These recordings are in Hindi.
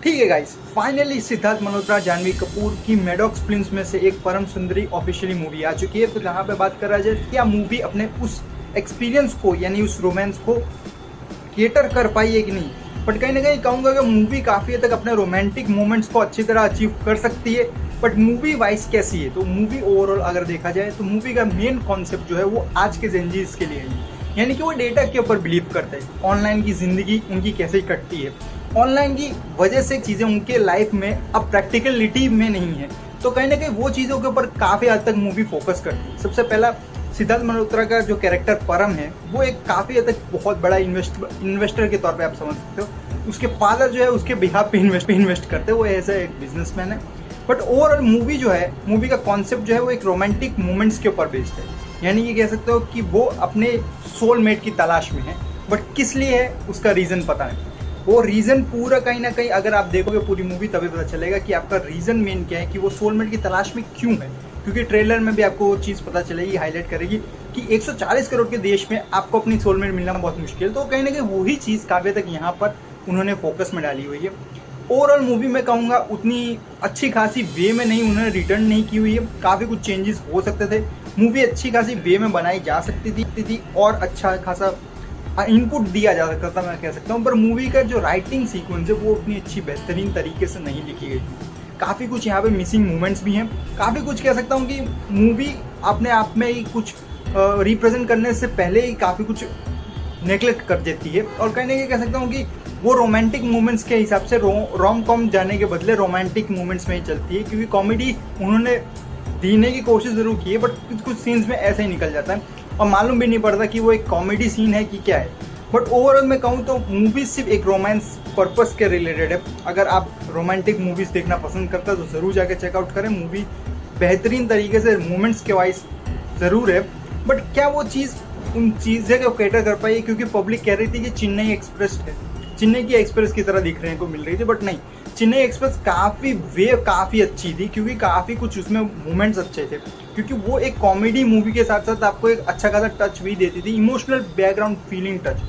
ठीक है गाइस, फाइनली सिद्धार्थ मल्होत्रा जानवी कपूर की मेडॉक्स फिल्म्स में से एक परम सुंदरी ऑफिशियली मूवी आ चुकी है। तो यहाँ पे बात कर रहा है क्या मूवी अपने उस एक्सपीरियंस को यानी उस रोमांस को थिएटर कर पाई है कि नहीं। बट कहीं ना कहीं कहूँगा कि मूवी काफ़ी हद तक अपने रोमांटिक मोमेंट्स को अच्छी तरह अचीव कर सकती है। बट मूवी वाइज कैसी है, तो मूवी ओवरऑल अगर देखा जाए तो मूवी का मेन कॉन्सेप्ट जो है वो आज के जेनजीज के लिए है, यानी कि वो डेटा के ऊपर बिलीव करते हैं। ऑनलाइन की ज़िंदगी उनकी कैसे कटती है, ऑनलाइन की वजह से चीज़ें उनके लाइफ में अब प्रैक्टिकलिटी में नहीं है। तो कहीं ना कहीं वो चीज़ों के ऊपर काफ़ी हद तक मूवी फोकस करती है। सबसे पहला, सिद्धार्थ मल्होत्रा का जो कैरेक्टर परम है वो एक काफ़ी हद तक बहुत बड़ा इन्वेस्टर के तौर पे आप समझ सकते हो। उसके फादर जो है उसके बिहाफ पे इन्वेस्ट करते हैं, वो ऐसा एक बिजनेसमैन है। बट ओवरऑल मूवी जो है, मूवी का कॉन्सेप्ट जो है वो एक रोमांटिक मोमेंट्स के ऊपर बेस्ड है, यानी ये कह सकते हो कि वो अपने सोलमेट की तलाश में है। बट किस लिए है उसका रीज़न पता नहीं। वो रीज़न पूरा कहीं ना कहीं अगर आप देखोगे पूरी मूवी तभी पता चलेगा कि आपका रीज़न मेन क्या है, कि वो सोलमेट की तलाश में क्यों है। क्योंकि ट्रेलर में भी आपको वो चीज़ पता चलेगी, हाईलाइट करेगी कि 140 करोड़ के देश में आपको अपनी सोलमेट मिलना बहुत मुश्किल है। तो कहीं ना कहीं वही चीज़ काफ़ी तक यहाँ पर उन्होंने फोकस में डाली हुई है। ओवरऑल मूवी में कहूँगा उतनी अच्छी खासी वे में नहीं उन्होंने रिटर्न नहीं की हुई है। काफ़ी कुछ चेंजेस हो सकते थे, मूवी अच्छी खासी वे में बनाई जा सकती थी और अच्छा खासा इनपुट दिया जा सकता था, मैं कह सकता हूँ। पर मूवी का जो राइटिंग सीक्वेंस है वो उतनी अच्छी बेहतरीन तरीके से नहीं लिखी गई थी। काफ़ी कुछ यहाँ पे मिसिंग मोमेंट्स भी हैं। काफ़ी कुछ कह सकता हूँ कि मूवी अपने आप में ही कुछ रिप्रेजेंट करने से पहले ही काफ़ी कुछ नेगलेक्ट कर देती है। और कहीं ना कहीं कह सकता हूँ कि वो रोमांटिक मोमेंट्स के हिसाब से रोम कॉम जाने के बदले रोमांटिक मोमेंट्स में ही चलती है। क्योंकि कॉमेडी उन्होंने देने की कोशिश ज़रूर की है, बट कुछ कुछ सीन्स में ऐसे ही निकल जाता है और मालूम भी नहीं पड़ता कि वो एक कॉमेडी सीन है कि क्या है। बट ओवरऑल मैं कहूँ तो मूवी सिर्फ एक रोमांस पर्पस के रिलेटेड है। अगर आप रोमांटिक मूवीज़ देखना पसंद करते हैं तो ज़रूर जाके चेकआउट करें। मूवी बेहतरीन तरीके से मोमेंट्स के वाइज ज़रूर है, बट क्या वो चीज़ उन चीज़ें को कैटर कर पाई, क्योंकि पब्लिक कह रही थी कि चेन्नई एक्सप्रेस है, चेन्नई की एक्सप्रेस की तरह दिखने को मिल रही थी। बट नहीं, चेन्नई एक्सप्रेस काफ़ी अच्छी थी, क्योंकि काफ़ी कुछ उसमें मोमेंट्स अच्छे थे। क्योंकि वो एक कॉमेडी मूवी के साथ साथ आपको एक अच्छा खासा टच भी देती थी, इमोशनल बैकग्राउंड फीलिंग टच।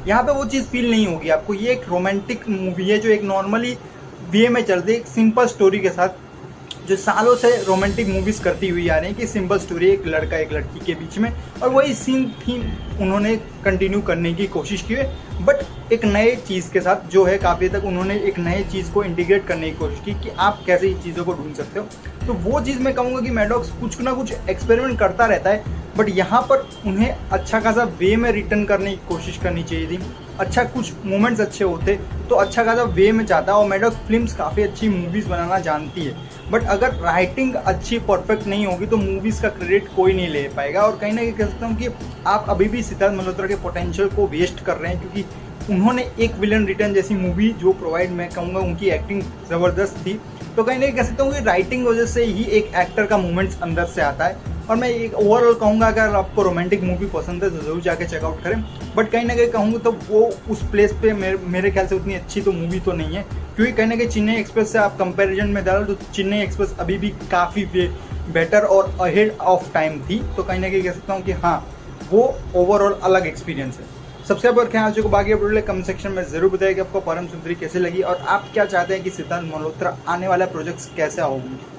यहाँ पे वो चीज़ फील नहीं होगी आपको। ये एक रोमांटिक मूवी है जो एक नॉर्मली वे में चलती है, एक सिंपल स्टोरी के साथ, जो सालों से रोमांटिक मूवीज करती हुई आ रही है कि सिंपल स्टोरी एक लड़का एक लड़की के बीच में, और वही सीन थीम उन्होंने कंटिन्यू करने की कोशिश की है। बट एक नए चीज़ के साथ जो है काफ़ी तक उन्होंने एक नए चीज़ को इंटीग्रेट करने की कोशिश की कि आप कैसे इस चीज़ों को ढूंढ सकते हो। तो वो चीज़ मैं कहूँगा कि मैडॉक्स कुछ ना कुछ एक्सपेरिमेंट करता रहता है, बट यहाँ पर उन्हें अच्छा खासा वे में रिटर्न करने की कोशिश करनी चाहिए थी। अच्छा कुछ मोमेंट्स अच्छे होते तो अच्छा खासा वे में चाहता। और मैडॉक्स फिल्म्स काफ़ी अच्छी मूवीज़ बनाना जानती है, बट अगर राइटिंग अच्छी परफेक्ट नहीं होगी तो मूवीज़ का क्रेडिट कोई नहीं ले पाएगा। और कहीं ना कहीं कह सकता हूँ कि आप अभी भी सिद्धार्थ मल्होत्रा के पोटेंशियल को वेस्ट कर रहे हैं, क्योंकि उन्होंने एक विलन रिटर्न जैसी मूवी जो प्रोवाइड, मैं कहूँगा उनकी एक्टिंग ज़बरदस्त थी। तो कहीं ना कहीं कह सकता हूँ कि राइटिंग वजह से ही एक एक्टर का मूवमेंट्स अंदर से आता है। और मैं एक ओवरऑल कहूँगा अगर आपको रोमांटिक मूवी पसंद है तो ज़रूर जाके चेकआउट करें। बट कहीं ना कहीं कहूँगा तो वो उस प्लेस पे मेरे ख्याल से उतनी अच्छी तो मूवी तो नहीं है, क्योंकि कहीं ना कहीं चेन्नई एक्सप्रेस से आप कंपैरिजन में डालो तो चेन्नई एक्सप्रेस अभी भी काफ़ी बेटर और अहेड ऑफ टाइम थी। तो कहीं ना कहीं कह सकता हूँ कि हाँ, वो ओवरऑल अलग एक्सपीरियंस है। सब्सक्राइब रखें आज को, बाकी अपडेट कमेंट सेक्शन में जरूर बताइए कि आपको परम सुंदरी कैसे लगी और आप क्या चाहते हैं कि सिद्धार्थ मल्होत्रा आने वाला प्रोजेक्ट्स कैसे होंगे।